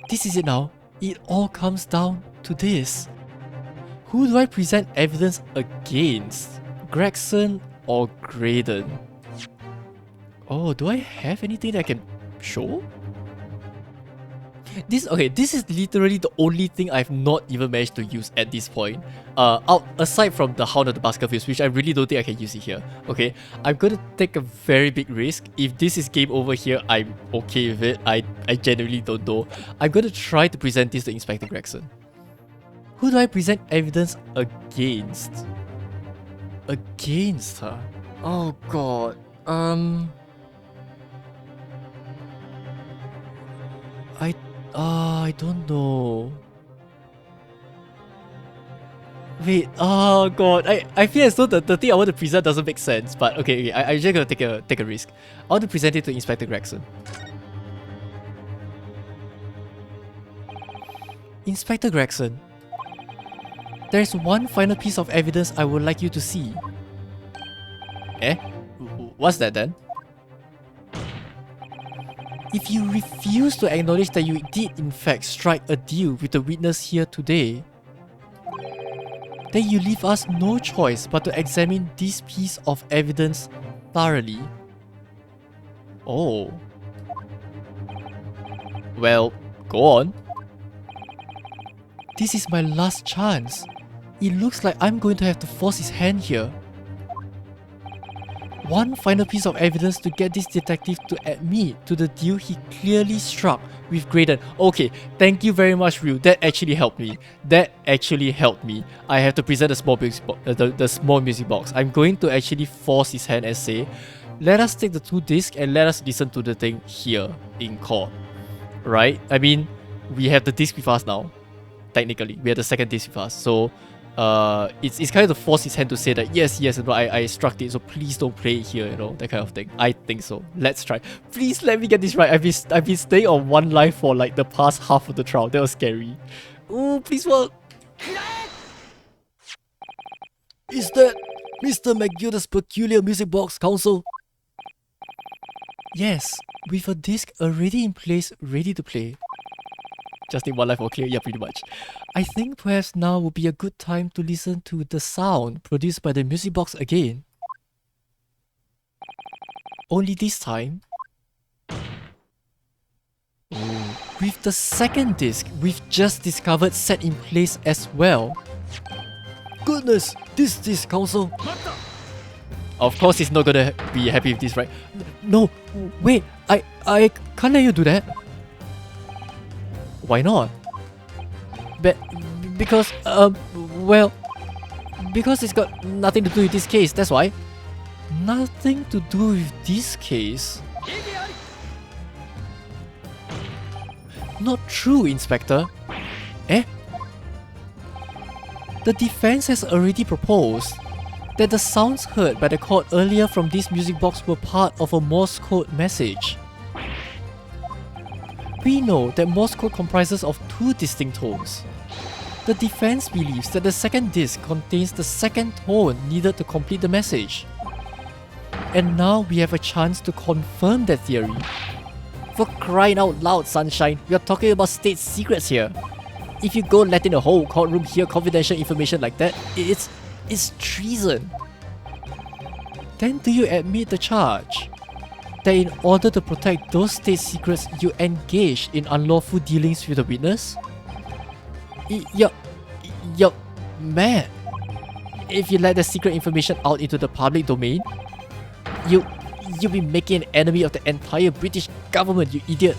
This is it now. It all comes down to this. Who do I present evidence against? Gregson or Graydon? Oh, do I have anything that I can show? This is literally the only thing I've not even managed to use at this point. Aside from the Hound of the Baskervilles, which I really don't think I can use it here. Okay, I'm gonna take a very big risk. If this is game over here, I'm okay with it. I genuinely don't know. I'm gonna try to present this to Inspector Gregson. Who do I present evidence against? Against her? Oh god. I don't know. Wait, oh god, I feel as though the thing I want to present doesn't make sense, but okay, I'm just gonna take a risk. I want to present it to Inspector Gregson. Inspector Gregson, there's one final piece of evidence I would like you to see. Eh? What's that then? If you refuse to acknowledge that you did in fact strike a deal with the witness here today, then you leave us no choice but to examine this piece of evidence thoroughly. Oh. Well, go on. This is my last chance. It looks like I'm going to have to force his hand here. One final piece of evidence to get this detective to admit to the deal he clearly struck with Graydon. Okay, thank you very much, Ryu. That actually helped me. I have to present the small music box. I'm going to actually force his hand and say, let us take the 2 discs and let us listen to the thing here in court. Right? I mean, we have the disc with us now. Technically, we have the second disc with us. So, it's kind of to force his hand to say that yes, no, I struck it, so please don't play it here, you know, that kind of thing. I think so. Let's try. Please let me get this right. I've been staying on one life for like the past half of the trial. That was scary. Ooh, please work. Is that Mr. McGilda's peculiar music box, counsel? Yes, with a disc already in place, ready to play. Just need one life or clear, yeah, pretty much. I think perhaps now would be a good time to listen to the sound produced by the music box again. Only this time, with the second disc we've just discovered set in place as well. Goodness, this disc, counsel. Of course he's not gonna be happy with this, right? No, wait, I can't let you do that. Why not? Because it's got nothing to do with this case, that's why. Nothing to do with this case? Not true, Inspector. Eh? The defense has already proposed that the sounds heard by the court earlier from this music box were part of a Morse code message. We know that Morse code comprises of 2 distinct tones. The defense believes that the second disc contains the second tone needed to complete the message. And now we have a chance to confirm that theory. For crying out loud, Sunshine, we are talking about state secrets here. If you go letting the whole courtroom hear confidential information like that, it's treason. Then do you admit the charge? That in order to protect those state secrets, you engaged in unlawful dealings with the witness? You're mad. If you let the secret information out into the public domain, you'll be making an enemy of the entire British government, you idiot.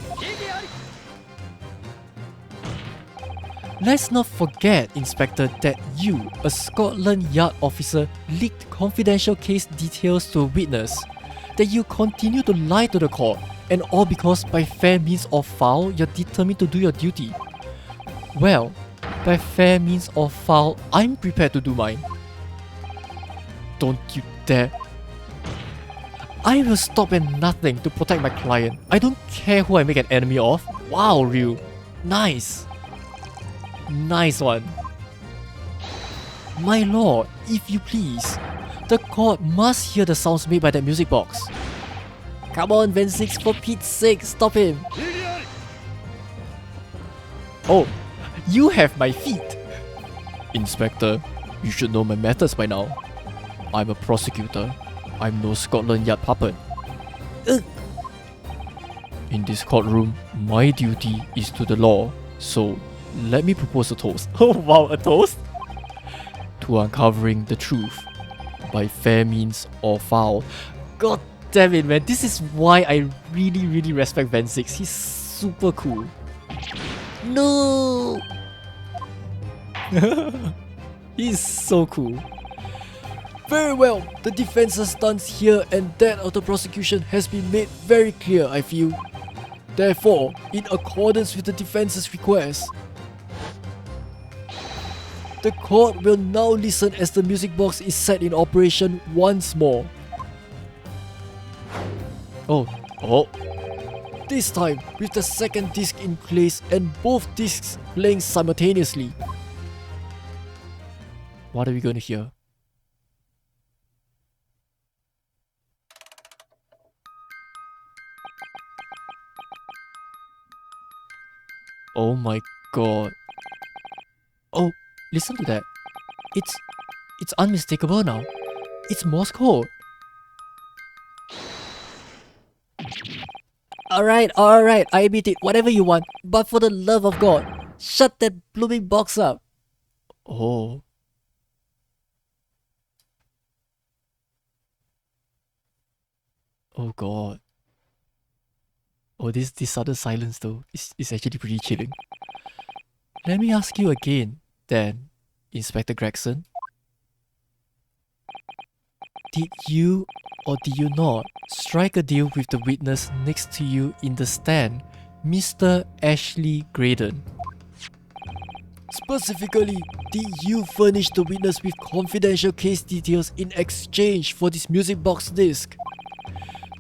Let's not forget, Inspector, that you, a Scotland Yard officer, leaked confidential case details to a witness. That you continue to lie to the court, and all because by fair means or foul, you're determined to do your duty. Well, by fair means or foul, I'm prepared to do mine. Don't you dare. I will stop at nothing to protect my client. I don't care who I make an enemy of. Wow, Ryu. Nice. Nice one. My lord, if you please. The court must hear the sounds made by that music box. Come on, Van Six, for Pete's sake, stop him. Oh, you have my feet. Inspector, you should know my methods by now. I'm a prosecutor. I'm no Scotland Yard puppet. Ugh. In this courtroom, my duty is to the law. So, let me propose a toast. Oh wow, a toast? To uncovering the truth by fair means or foul. God damn it, man. This is why I really respect Van Six. He's super cool. No! He's so cool. Very well, the defense's stance here and that of the prosecution has been made very clear, I feel. Therefore, in accordance with the defense's request, the court will now listen as the music box is set in operation once more. Oh. This time, with the second disc in place and both discs playing simultaneously. What are we going to hear? Oh my god. Oh, listen to that. It's unmistakable now. It's Morse code. Alright, I admit it, whatever you want. But for the love of God, shut that blooming box up. Oh. Oh god. Oh, this sudden silence though is actually pretty chilling. Let me ask you again, then, Inspector Gregson. Did you or did you not strike a deal with the witness next to you in the stand, Mr. Ashley Graydon? Specifically, did you furnish the witness with confidential case details in exchange for this music box disc?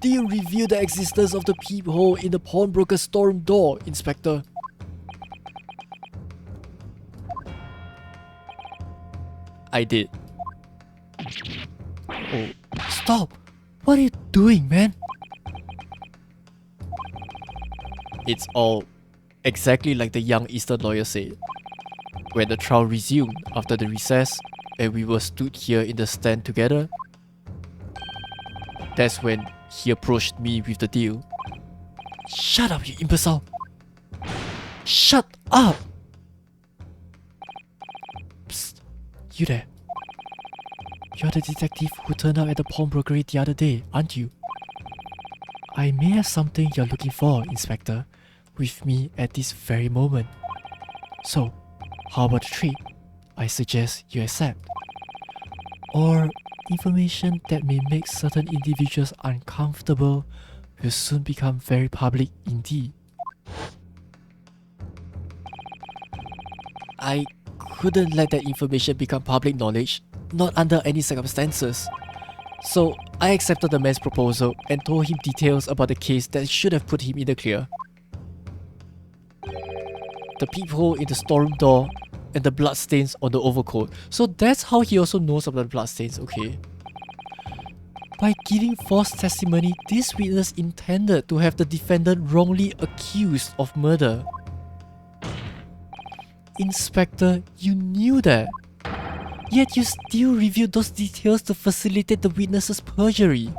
Did you reveal the existence of the peephole in the pawnbroker's storeroom door, Inspector? I did. Oh, stop! What are you doing, man? It's all exactly like the young Eastern lawyer said. When the trial resumed after the recess and we were stood here in the stand together, that's when he approached me with the deal. Shut up, you imbecile! Shut up! Psst, you there. You're the detective who turned up at the pawnbrokery the other day, aren't you? I may have something you're looking for, Inspector, with me at this very moment. So, how about the treat? I suggest you accept. Or information that may make certain individuals uncomfortable will soon become very public indeed. I couldn't let that information become public knowledge, not under any circumstances. So I accepted the man's proposal and told him details about the case that should have put him in the clear. The peephole in the storeroom door and the bloodstains on the overcoat. So that's how he also knows about the bloodstains, okay. By giving false testimony, this witness intended to have the defendant wrongly accused of murder. Inspector, you knew that. Yet you still revealed those details to facilitate the witness's perjury.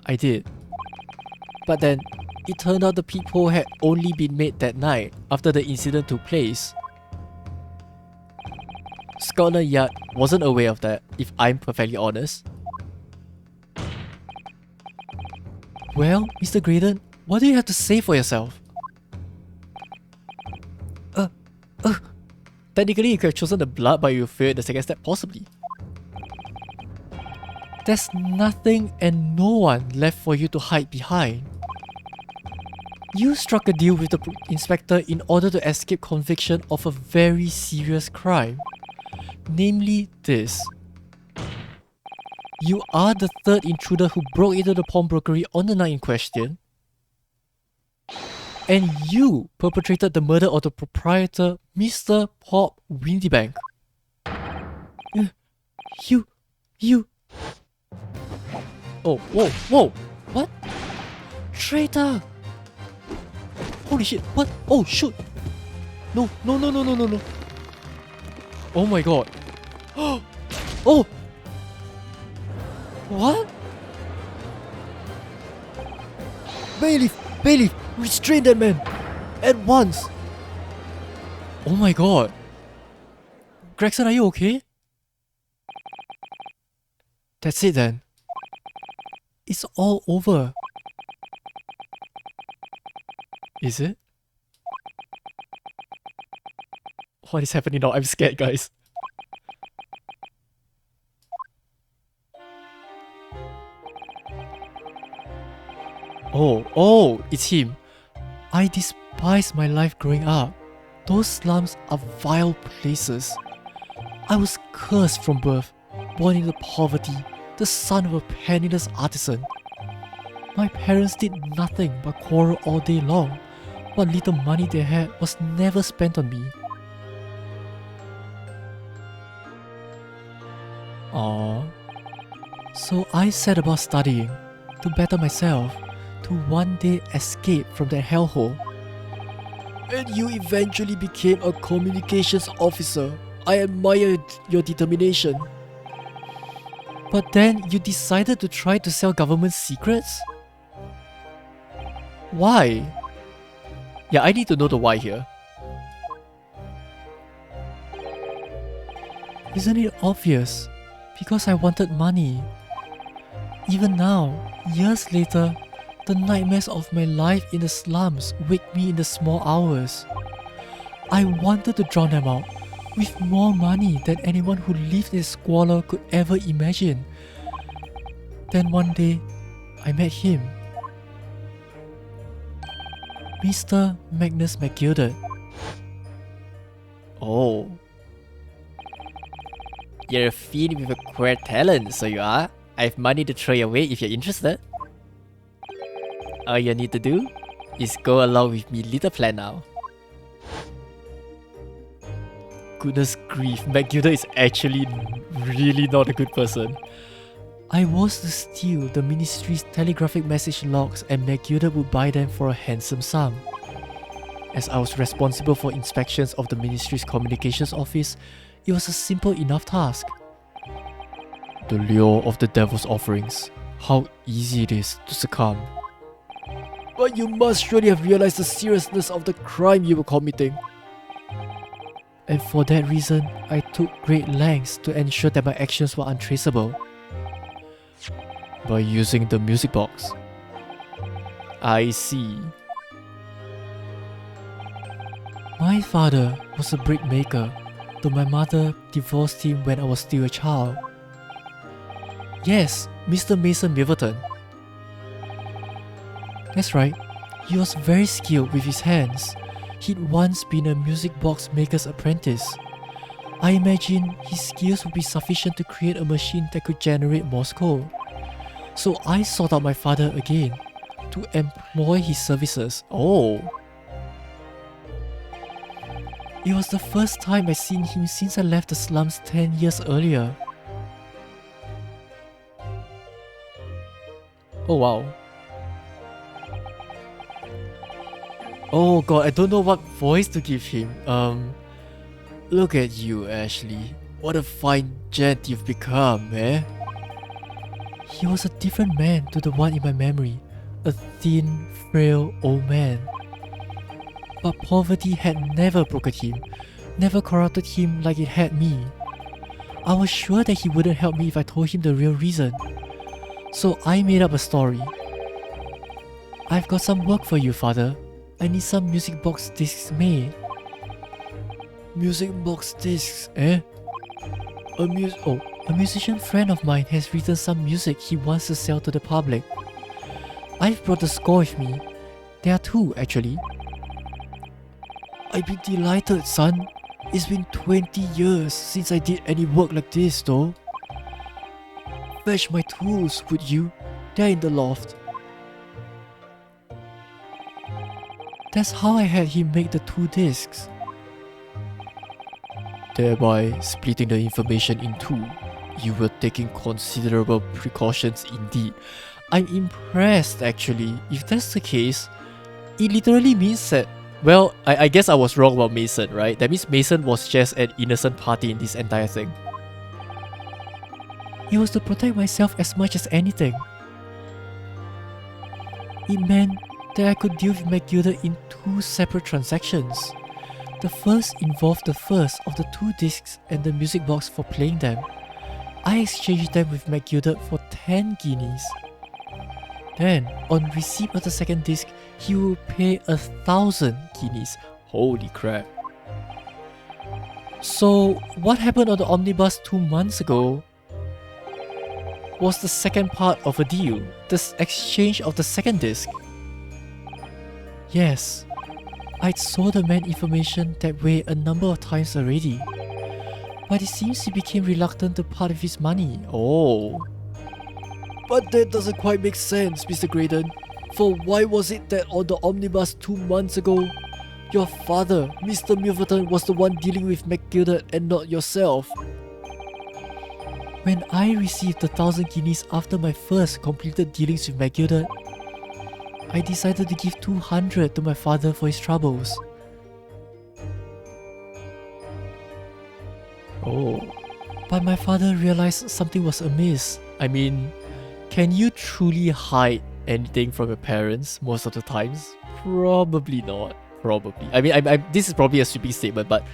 I did. But then, it turned out the peephole had only been made that night after the incident took place. Scotland Yard wasn't aware of that, if I'm perfectly honest. Well, Mr. Graydon, what do you have to say for yourself? Technically you could have chosen the blood, but you failed the second step, possibly. There's nothing and no one left for you to hide behind. You struck a deal with the inspector in order to escape conviction of a very serious crime. Namely this. You are the third intruder who broke into the pawnbrokery on the night in question. And you perpetrated the murder of the proprietor, Mr. Pop Windybank. You... Oh, whoa, what? Traitor! Holy shit, what? Oh, shoot. No, no, no, no, no, no, no. Oh my god. Oh! What? Bailiff! Bailiff! Restrain that man! At once! Oh my god. Gregson, are you okay? That's it then. It's all over. Is it? What is happening now? I'm scared, guys. Oh, it's him. I despise my life growing up. Those slums are vile places. I was cursed from birth, born into poverty, the son of a penniless artisan. My parents did nothing but quarrel all day long. What little money they had was never spent on me. Aww. So I set about studying, to better myself, to one day escape from that hellhole. And you eventually became a communications officer. I admired your determination. But then you decided to try to sell government secrets? Why? Yeah, I need to know the why here. Isn't it obvious? Because I wanted money. Even now, years later, the nightmares of my life in the slums wake me in the small hours. I wanted to drown them out with more money than anyone who lived in squalor could ever imagine. Then one day, I met him. Mr. Magnus McGilded. Oh. You're a fiend with a queer talent, so you are. I have money to throw away if you're interested. All you need to do is go along with me little plan now. Goodness grief, McGilded is actually really not a good person. I was to steal the ministry's telegraphic message logs and McGilded would buy them for a handsome sum. As I was responsible for inspections of the ministry's communications office, it was a simple enough task. The lure of the devil's offerings. How easy it is to succumb. But you must surely have realized the seriousness of the crime you were committing. And for that reason, I took great lengths to ensure that my actions were untraceable. By using the music box. I see. My father was a brickmaker, though my mother divorced him when I was still a child. Yes, Mr. Mason Milverton. That's right, he was very skilled with his hands. He'd once been a music box maker's apprentice. I imagine his skills would be sufficient to create a machine that could generate Morse code. So I sought out my father again, to employ his services. Oh. It was the first time I'd seen him since I left the slums 10 years earlier. Oh wow. Oh god, I don't know what voice to give him. Look at you, Ashley. What a fine gent you've become, eh? He was a different man to the one in my memory. A thin, frail old man. But poverty had never broken him, never corrupted him like it had me. I was sure that he wouldn't help me if I told him the real reason. So I made up a story. I've got some work for you, father. I need some music box discs made. Music box discs, eh? A musician friend of mine has written some music he wants to sell to the public. I've brought the score with me. There are two, actually. I'd be delighted, son. It's been 20 years since I did any work like this, though. Fetch my tools, would you? They're in the loft. That's how I had him make the two discs. Thereby splitting the information in two. You were taking considerable precautions indeed. I'm impressed actually. If that's the case, It literally means that, well, I guess I was wrong about Mason, right? That means Mason was just an innocent party in this entire thing. It was to protect myself as much as anything. It meant that I could deal with McGilder in 2 separate transactions. The first involved the first of the 2 discs and the music box for playing them. I exchanged them with McGilder for 10 guineas. Then, on receipt of the second disc, he will pay 1,000 guineas. Holy crap. So, what happened on the omnibus 2 months ago was the second part of a deal, the exchange of the second disc. Yes, I'd sold the man information that way a number of times already, but it seems he became reluctant to part with his money. Oh. But that doesn't quite make sense, Mr. Graydon. For why was it that on the omnibus 2 months ago, your father, Mr. Milverton, was the one dealing with McGilder and not yourself? When I received the 1,000 guineas after my first completed dealings with McGilder, I decided to give 200 to my father for his troubles. Oh. But my father realized something was amiss. I mean, can you truly hide anything from your parents most of the times? Probably not. Probably. I mean, this is probably a sweeping statement, but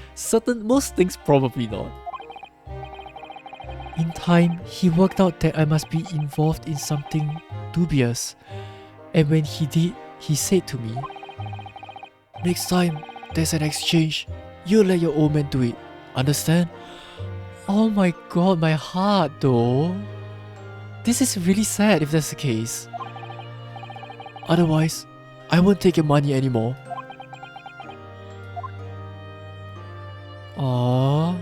most things probably not. In time, he worked out that I must be involved in something dubious, and when he did, he said to me, "Next time there's an exchange, you let your old man do it, understand?" Oh my god, my heart though. This is really sad if that's the case. Otherwise, I won't take your money anymore. Aww.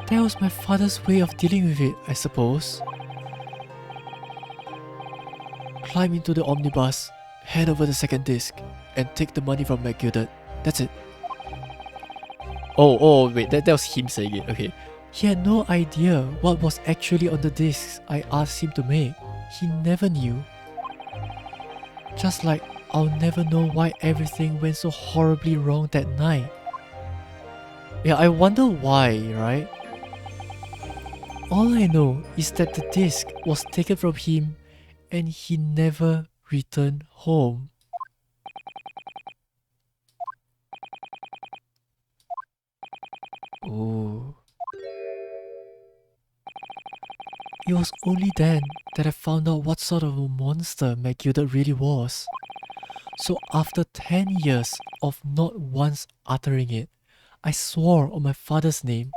That was my father's way of dealing with it, I suppose. Climb into the omnibus, hand over the second disc, and take the money from McGilder. That's it. Oh, wait, that was him saying it, okay. He had no idea what was actually on the discs I asked him to make. He never knew. Just like I'll never know why everything went so horribly wrong that night. Yeah, I wonder why, right? All I know is that the disc was taken from him and he never returned home. Oh. It was only then that I found out what sort of a monster McGilder really was. So after 10 years of not once uttering it, I swore on my father's name.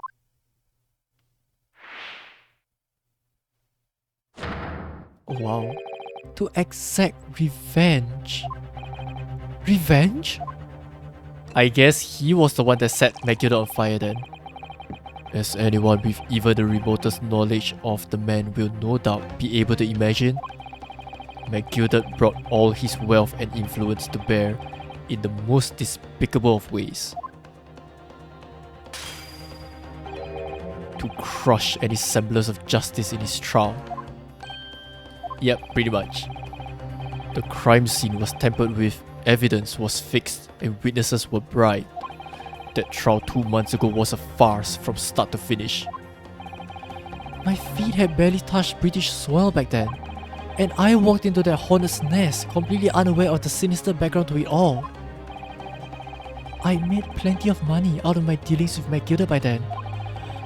Oh wow. To exact revenge. Revenge? I guess he was the one that set McGilder on fire then. As anyone with even the remotest knowledge of the man will no doubt be able to imagine, McGilder brought all his wealth and influence to bear in the most despicable of ways. To crush any semblance of justice in his trial. Yep, pretty much. The crime scene was tampered with, evidence was fixed, and witnesses were bribed. That trial 2 months ago was a farce from start to finish. My feet had barely touched British soil back then, and I walked into that hornet's nest completely unaware of the sinister background to it all. I made plenty of money out of my dealings with McGilder by then,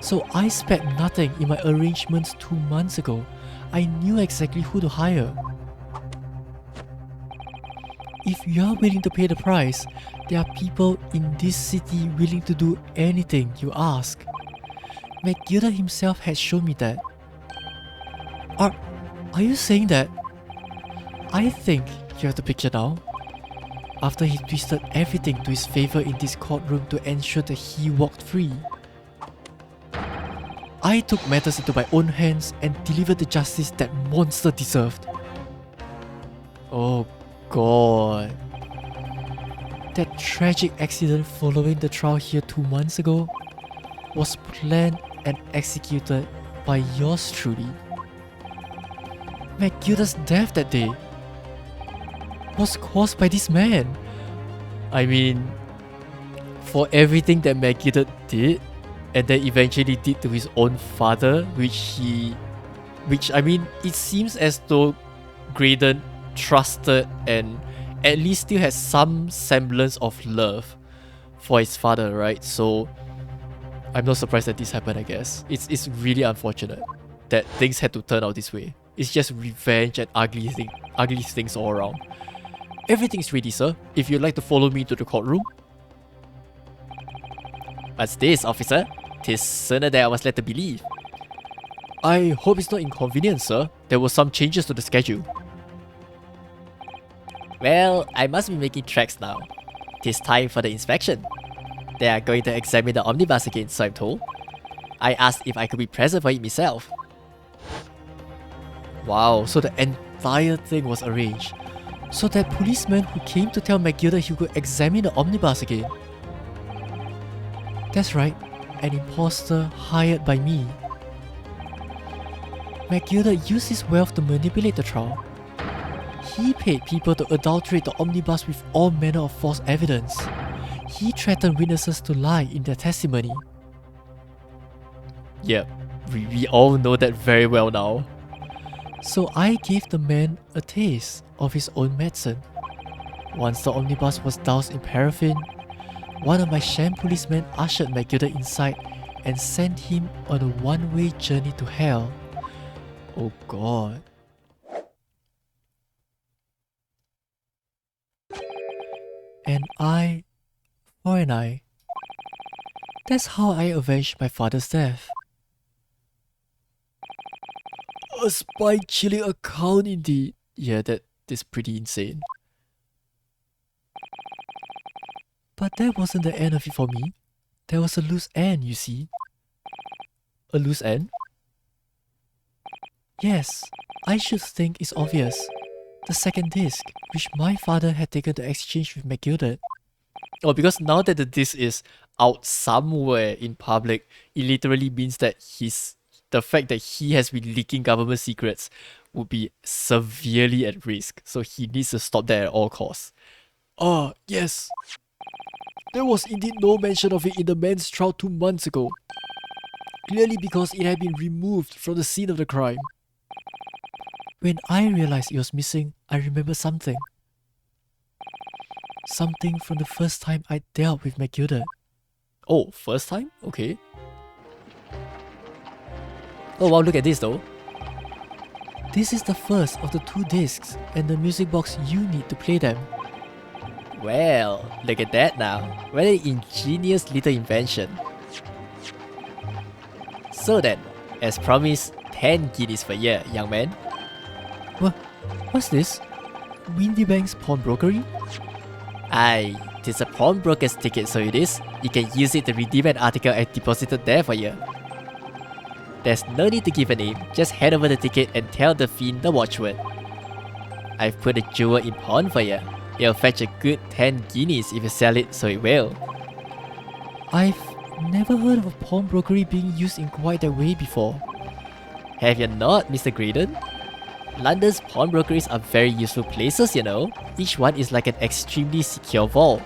so I spared nothing in my arrangements 2 months ago. I knew exactly who to hire. If you're willing to pay the price, there are people in this city willing to do anything you ask. McGilder himself has shown me that. Are you saying that? I think you have the picture now. After he twisted everything to his favor in this courtroom to ensure that he walked free. I took matters into my own hands and delivered the justice that monster deserved. Oh god. That tragic accident following the trial here 2 months ago was planned and executed by yours truly. McGilder's death that day. was caused by this man. I mean, for everything that Megiddo did, and then eventually did to his own father, which I mean, it seems as though Graydon trusted and at least still has some semblance of love for his father, right? So I'm not surprised that this happened, I guess. It's really unfortunate that things had to turn out this way. It's just revenge and ugly things all around. Everything's ready, sir. If you'd like to follow me to the courtroom. What's this, officer? 'Tis sooner than I was led to believe. I hope it's not inconvenient, sir. There were some changes to the schedule. Well, I must be making tracks now. 'Tis time for the inspection. They are going to examine the omnibus again, so I'm told. I asked if I could be present for it myself. Wow, so the entire thing was arranged. So that policeman who came to tell Megiddo he could examine the omnibus again. That's right, an imposter hired by me. Megiddo used his wealth to manipulate the trial. He paid people to adulterate the omnibus with all manner of false evidence. He threatened witnesses to lie in their testimony. Yep, we all know that very well now. So I gave the man a taste of his own medicine. Once the omnibus was doused in paraffin, one of my sham policemen ushered Megiddo inside and sent him on a one-way journey to hell. Oh god. An eye for an eye. That's how I avenged my father's death. A spine-chilling account indeed. Yeah, that is pretty insane. But that wasn't the end of it for me. There was a loose end, you see. A loose end? Yes, I should think it's obvious. The second disc, which my father had taken to exchange with Megiddo. Oh, because now that the disc is out somewhere in public, it literally means that the fact that he has been leaking government secrets would be severely at risk. So he needs to stop that at all costs. Ah, yes. There was indeed no mention of it in the man's trial 2 months ago. Clearly because it had been removed from the scene of the crime. When I realized it was missing, I remembered something. Something from the first time I dealt with Megiddo. Oh, first time? Okay. Oh wow, look at this though. This is the first of the 2 discs and the music box you need to play them. Well, look at that now. What an ingenious little invention. So then, as promised, 10 guineas per year, young man. What's this? Windybank's pawnbrokery? Aye, it's a pawnbroker's ticket, so it is. You can use it to redeem an article I deposited there for you. There's no need to give a name, just hand over the ticket and tell the fiend the watchword. I've put a jewel in pawn for you. It'll fetch a good 10 guineas if you sell it, so it will. I've never heard of a pawnbrokery being used in quite that way before. Have you not, Mr. Graydon? London's pawnbrokeries are very useful places, you know. Each one is like an extremely secure vault.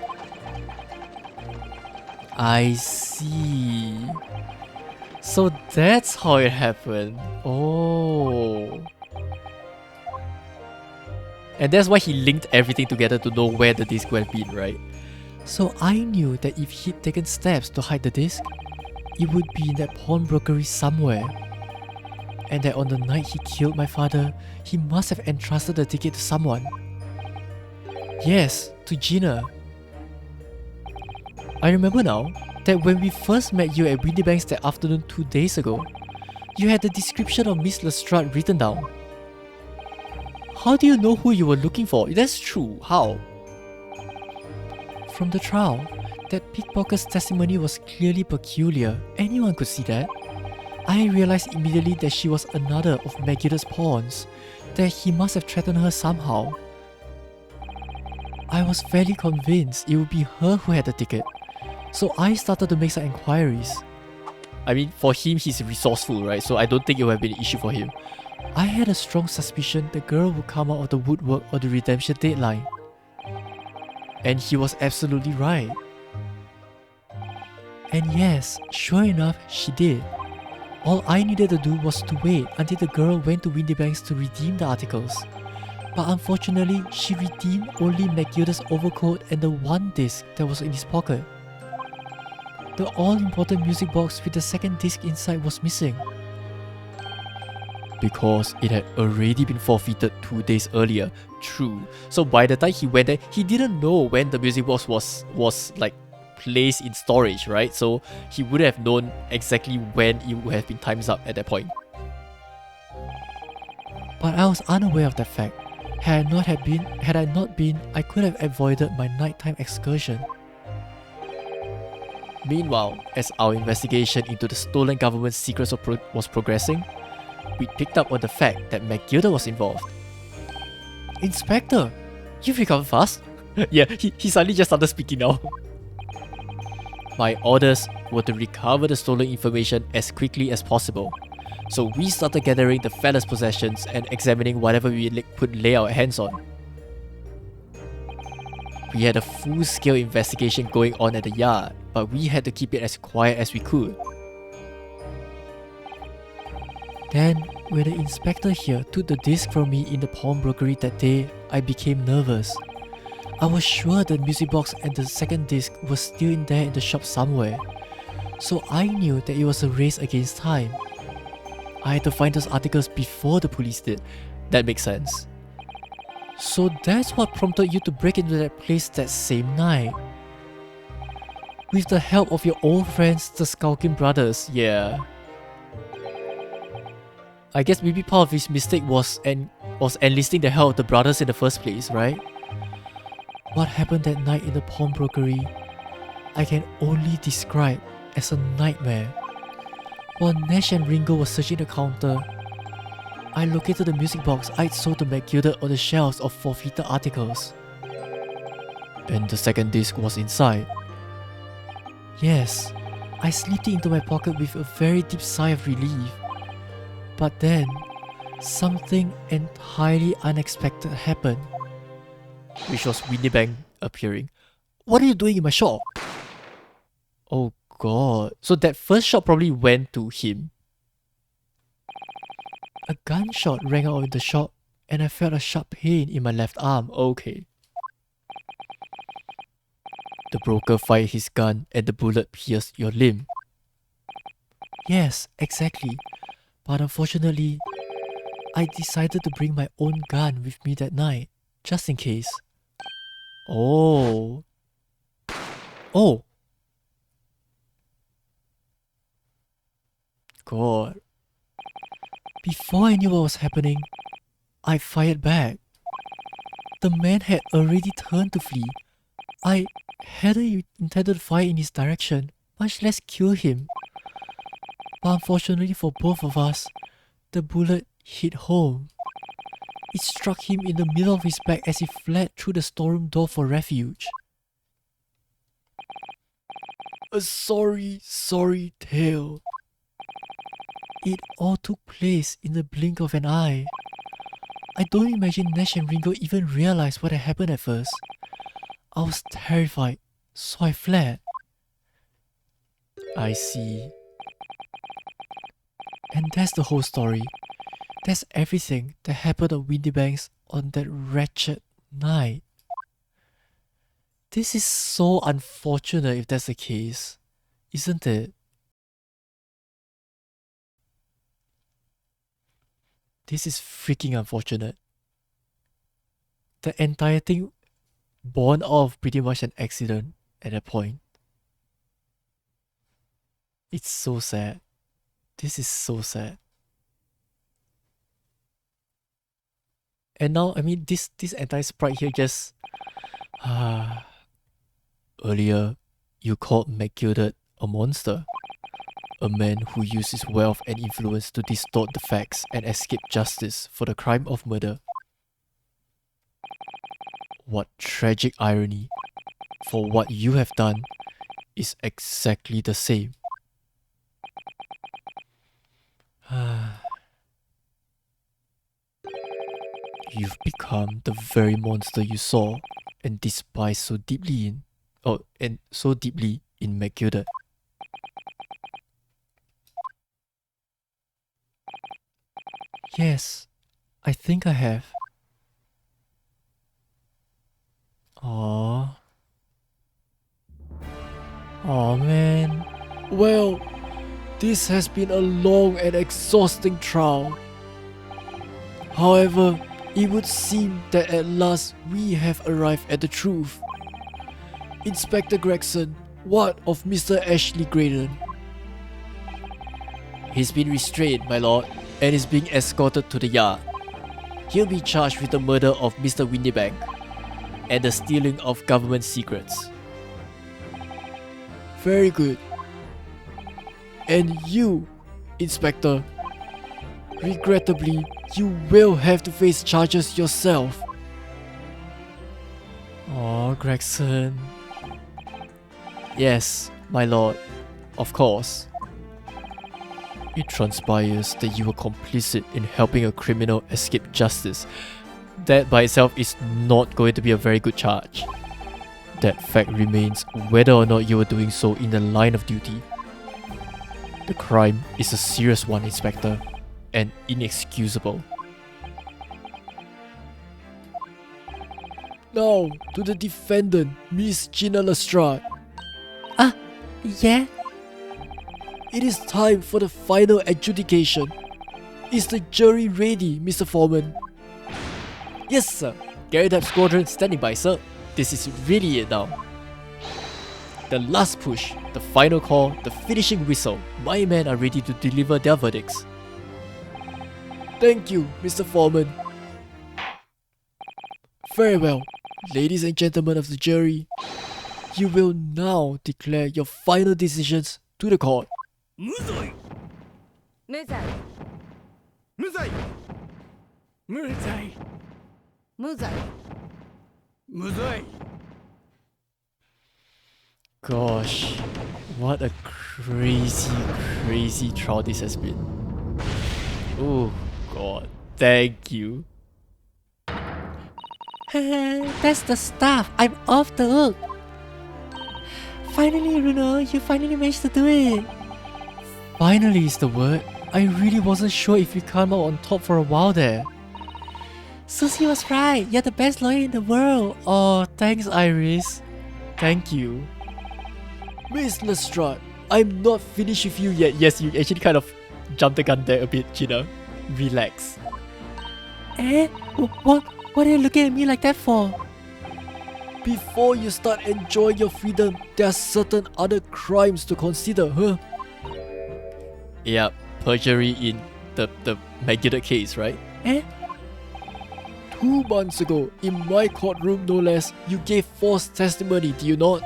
I see. So that's how it happened. Oh. And that's why he linked everything together to know where the disc would have been, right? So I knew that if he'd taken steps to hide the disc, it would be in that pawnbrokery somewhere. And that on the night he killed my father, he must have entrusted the ticket to someone. Yes, to Gina. I remember now that when we first met you at Windybanks that afternoon 2 days ago, you had the description of Miss Lestrade written down. How do you know who you were looking for? That's true. How? From the trial, that pickpocket's testimony was clearly peculiar. Anyone could see that. I realized immediately that she was another of Megiddo's pawns, that he must have threatened her somehow. I was fairly convinced it would be her who had the ticket, so I started to make some inquiries. I mean, for him, he's resourceful, right? So I don't think it would have been an issue for him. I had a strong suspicion the girl would come out of the woodwork on the redemption deadline. And he was absolutely right. And yes, sure enough, she did. All I needed to do was to wait until the girl went to Windybanks to redeem the articles. But unfortunately, she redeemed only McGilda's overcoat and the one disc that was in his pocket. The all-important music box with the second disc inside was missing. Because it had already been forfeited 2 days earlier. True. So by the time he went there, he didn't know when the music box was like placed in storage, right? So he would have known exactly when it would have been time's up at that point. But I was unaware of that fact. Had I not been, I could have avoided my nighttime excursion. Meanwhile, as our investigation into the stolen government secrets was progressing, we picked up on the fact that McGilda was involved. Inspector, you've recovered fast? Yeah, he suddenly just started speaking now. My orders were to recover the stolen information as quickly as possible. So we started gathering the fella's possessions and examining whatever we could lay our hands on. We had a full-scale investigation going on at the yard, but we had to keep it as quiet as we could. Then, when the inspector here took the disc from me in the pawnbrokery that day, I became nervous. I was sure the music box and the second disc were still in there in the shop somewhere. So I knew that it was a race against time. I had to find those articles before the police did. That makes sense. So that's what prompted you to break into that place that same night. With the help of your old friends, the Skulkin brothers, yeah. I guess maybe part of his mistake was enlisting the help of the brothers in the first place, right? What happened that night in the pawnbrokery, I can only describe as a nightmare. While Nash and Ringo were searching the counter, I located the music box I'd sold to McGilda on the shelves of forfeited articles. And the second disc was inside. Yes, I slipped it into my pocket with a very deep sigh of relief. But then, something entirely unexpected happened. Which was Windybank appearing. What are you doing in my shop? Oh god. So that first shot probably went to him. A gunshot rang out in the shop and I felt a sharp pain in my left arm. Okay. The broker fired his gun and the bullet pierced your limb. Yes, exactly. But unfortunately, I decided to bring my own gun with me that night, just in case. Oh. Oh. God. Before I knew what was happening, I fired back. The man had already turned to flee. I hadn't intended to fire in his direction, much less kill him. But unfortunately for both of us, the bullet hit home. It struck him in the middle of his back as he fled through the storeroom door for refuge. A sorry tale. It all took place in the blink of an eye. I don't imagine Nash and Ringo even realized what had happened at first. I was terrified, so I fled. I see. And that's the whole story. That's everything that happened at Windybanks on that wretched night. This is so unfortunate if that's the case, isn't it? This is freaking unfortunate. The entire thing born out of pretty much an accident at that point. It's so sad. This is so sad. And now, I mean, this entire sprite here just... Earlier, you called McGilda a monster. A man who used his wealth and influence to distort the facts and escape justice for the crime of murder. What tragic irony, for what you have done is exactly the same. You've become the very monster you saw and despise so deeply in Megilda. Yes, I think I have. Aww. Aw, man. Well, this has been a long and exhausting trial. However, it would seem that at last we have arrived at the truth. Inspector Gregson, what of Mr. Ashley Graydon? He's been restrained, my lord, and is being escorted to the yard. He'll be charged with the murder of Mr. Windybank and the stealing of government secrets. Very good. And you, Inspector, regrettably, you will have to face charges yourself. Oh, Gregson. Yes, my lord, of course. It transpires that you were complicit in helping a criminal escape justice. That by itself is not going to be a very good charge. That fact remains whether or not you were doing so in the line of duty. The crime is a serious one, Inspector, and inexcusable. Now, to the defendant, Miss Gina Lestrade. Yeah? It is time for the final adjudication. Is the jury ready, Mr. Foreman? Yes, sir. Garrett Squadron standing by, sir. This is really it now. The last push, the final call, the finishing whistle. My men are ready to deliver their verdicts. Thank you, Mr. Foreman. Very well, ladies and gentlemen of the jury. You will now declare your final decisions to the court. 無罪無罪無罪無罪無罪無罪 Gosh, what a crazy trial this has been. Oh god, thank you. That's the stuff. I'm off the hook. Finally, Bruno, you finally managed to do it. Finally is the word. I really wasn't sure if you come out on top for a while there. Susie was right. You're the best lawyer in the world. Oh, thanks Iris. Thank you. Miss Lestrade, I'm not finished with you yet. Yes, you actually kind of jumped the gun there a bit, Gina. Relax. Eh? What are you looking at me like that for? Before you start enjoying your freedom, there are certain other crimes to consider, huh? Yeah, perjury in the Megiddo case, right? Eh? 2 months ago, in my courtroom no less, you gave false testimony, did you not?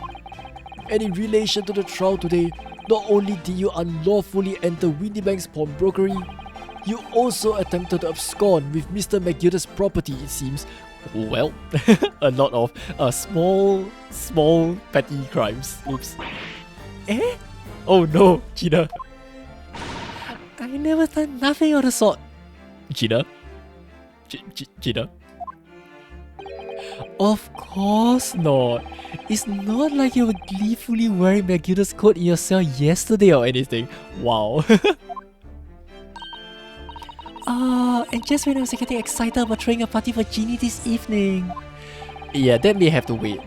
And in relation to the trial today, not only did you unlawfully enter Windybank's pawnbrokery, you also attempted to abscond with Mr. Megiddo's property, it seems. Well, a lot of small petty crimes. Oops. Eh? Oh no, Gina. I never done nothing of the sort. Gina? Gina? Of course not. It's not like you were gleefully wearing Megiddo's coat in your cell yesterday or anything. Wow. Oh, and just when I was getting excited about throwing a party for Jeannie this evening. Yeah, that may have to wait.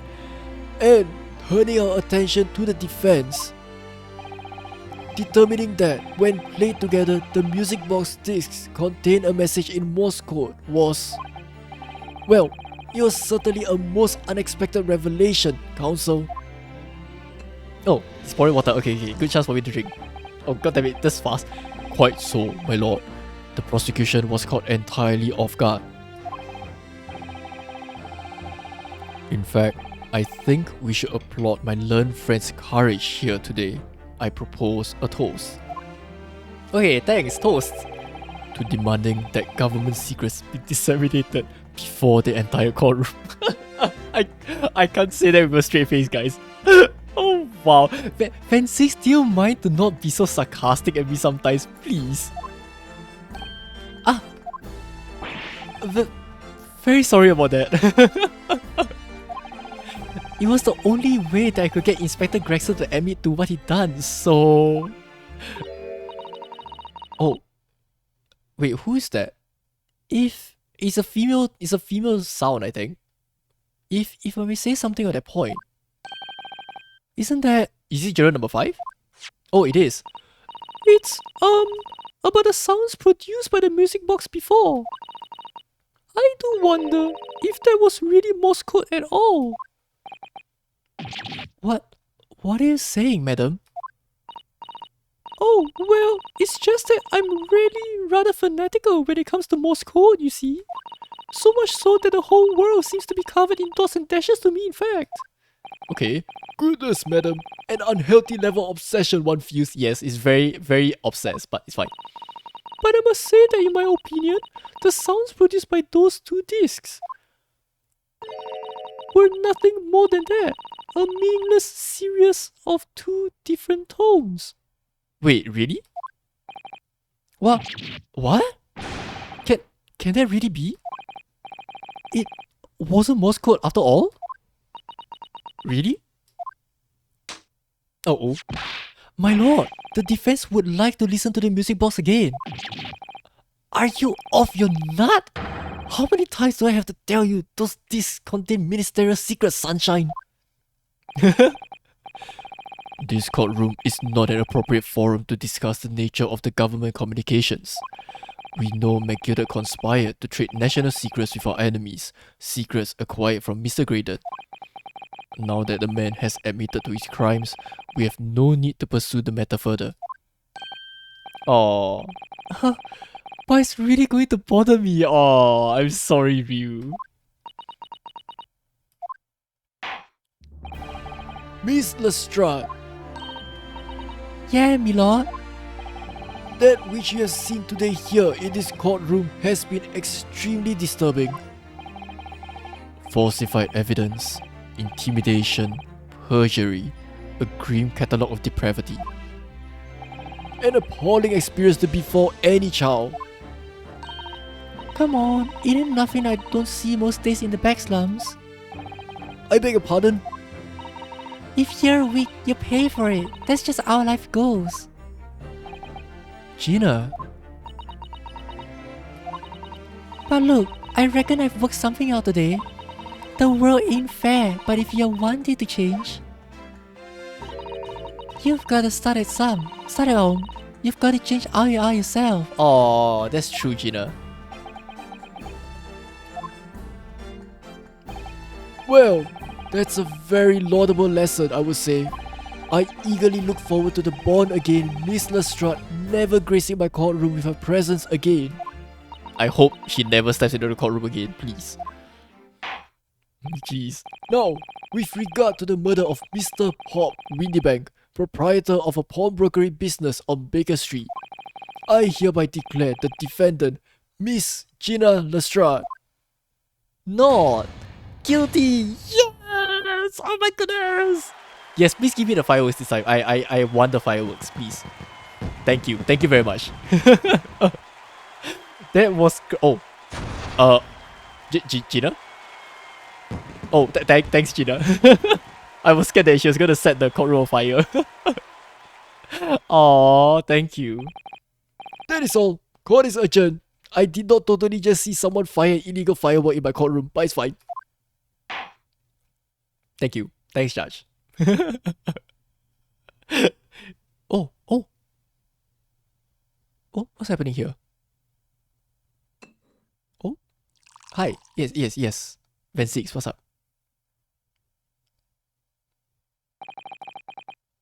And turning our attention to the defense. Determining that when played together, the music box discs contained a message in Morse code was... Well, it was certainly a most unexpected revelation, counsel. Oh, it's pouring water. Okay, good chance for me to drink. Oh god damn it, that's fast. Quite so, my lord. The prosecution was caught entirely off guard. In fact, I think we should applaud my learned friend's courage here today. I propose a toast. Okay, thanks, toast. To demanding that government secrets be disseminated before the entire courtroom. I can't say that with a straight face, guys. Oh wow. Fancy, still mind to not be so sarcastic at me sometimes, please. Very sorry about that. It was the only way that I could get Inspector Gregson to admit to what he done, so... Oh. Wait, who is that? If... It's a female sound, I think. If I may say something at that point. Isn't that... Is it genre number 5? Oh, it is. It's, about the sounds produced by the music box before. I do wonder if that was really Morse code at all. What are you saying, madam? Oh, well, it's just that I'm really rather fanatical when it comes to Morse code, you see. So much so that the whole world seems to be covered in dots and dashes to me, in fact. Okay. Goodness, madam. An unhealthy level of obsession one feels. Yes, it's very, very obsessed, but it's fine. But I must say that in my opinion, the sounds produced by those 2 discs were nothing more than that. A meaningless series of 2 different tones. Wait, really? What? Can that really be? It wasn't Morse code after all? Really? Oh. My lord, the defense would like to listen to the music box again. Are you off your nut? How many times do I have to tell you those discs contain ministerial secrets, sunshine? This courtroom is not an appropriate forum to discuss the nature of the government communications. We know McGilder conspired to trade national secrets with our enemies, secrets acquired from Mr. Graydon. Now that the man has admitted to his crimes, we have no need to pursue the matter further. Oh, but it's really going to bother me. Oh, I'm sorry, Ryu. Miss Lestrade. Yeah, milord. That which you have seen today here in this courtroom has been extremely disturbing. Falsified evidence, intimidation, perjury, a grim catalogue of depravity. An appalling experience to befall any child. Come on, it ain't nothing I don't see most days in the back slums. I beg your pardon? If you're weak, you pay for it. That's just how life goes. Gina. But look, I reckon I've worked something out today. The world ain't fair, but if you want it to change, you've gotta start at home. You've gotta change how you are yourself. Oh, that's true, Gina. Well, that's a very laudable lesson, I would say. I eagerly look forward to the born again Miss Lestrade never gracing my courtroom with her presence again. I hope she never steps into the courtroom again, please. Jeez. Now, with regard to the murder of Mr. Hop Windybank, proprietor of a pawnbrokery business on Baker Street, I hereby declare the defendant, Miss Gina Lestrade, not guilty. Yes! Oh my goodness! Yes, please give me the fireworks this time. I want the fireworks, please. Thank you very much. That was Gina? Oh, thanks, Gina. I was scared that she was gonna set the courtroom on fire. Oh, thank you. That is all. Court is adjourned. I did not totally just see someone fire an illegal firework in my courtroom, but it's fine. Thank you. Thanks, Judge. Oh, what's happening here? Oh, hi. Yes. Van Six, what's up?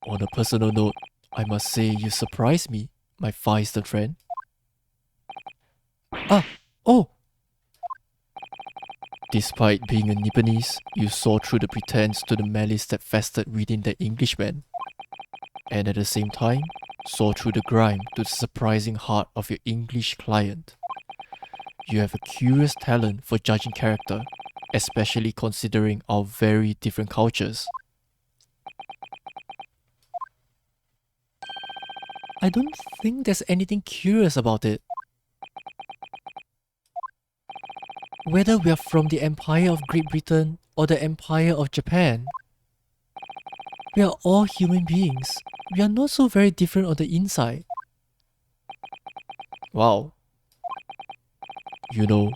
On a personal note, I must say you surprised me, my far-eastern friend. Despite being a Nipponese, you saw through the pretense to the malice that festered within the Englishman, and at the same time, saw through the grime to the surprising heart of your English client. You have a curious talent for judging character, especially considering our very different cultures. I don't think there's anything curious about it. Whether we are from the Empire of Great Britain or the Empire of Japan, We are all human beings. We are not so very different on the inside. Wow. You know,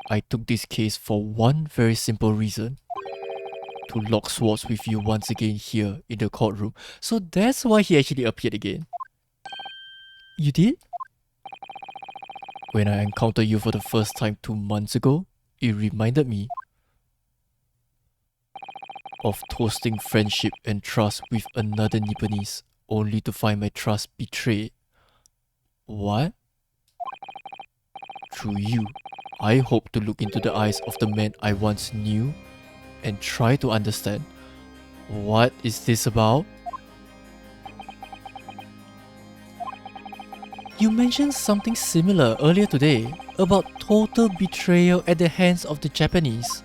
I took this case for one very simple reason. To lock swords with you once again here in the courtroom. So that's why he actually appeared again. You did? When I encountered you for the first time 2 months ago, it reminded me of toasting friendship and trust with another Nipponese, only to find my trust betrayed. What? Through you, I hope to look into the eyes of the man I once knew and try to understand. What is this about? You mentioned something similar earlier today about total betrayal at the hands of the Japanese.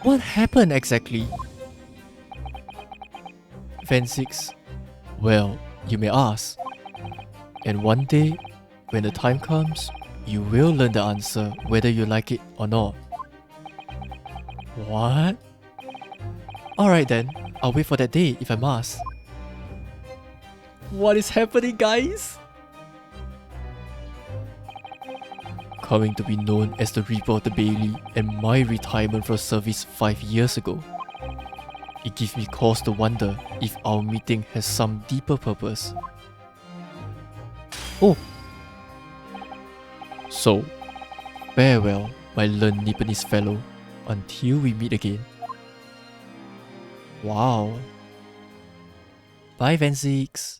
What happened exactly? Van6. Well, you may ask. And one day, when the time comes, you will learn the answer whether you like it or not. What? Alright then, I'll wait for that day if I must. What is happening, guys? Coming to be known as the Reaper of the Bailey and my retirement from service 5 years ago. It gives me cause to wonder if our meeting has some deeper purpose. Oh! So, farewell, my learned Nipponese fellow, until we meet again. Wow. Bye, Van6.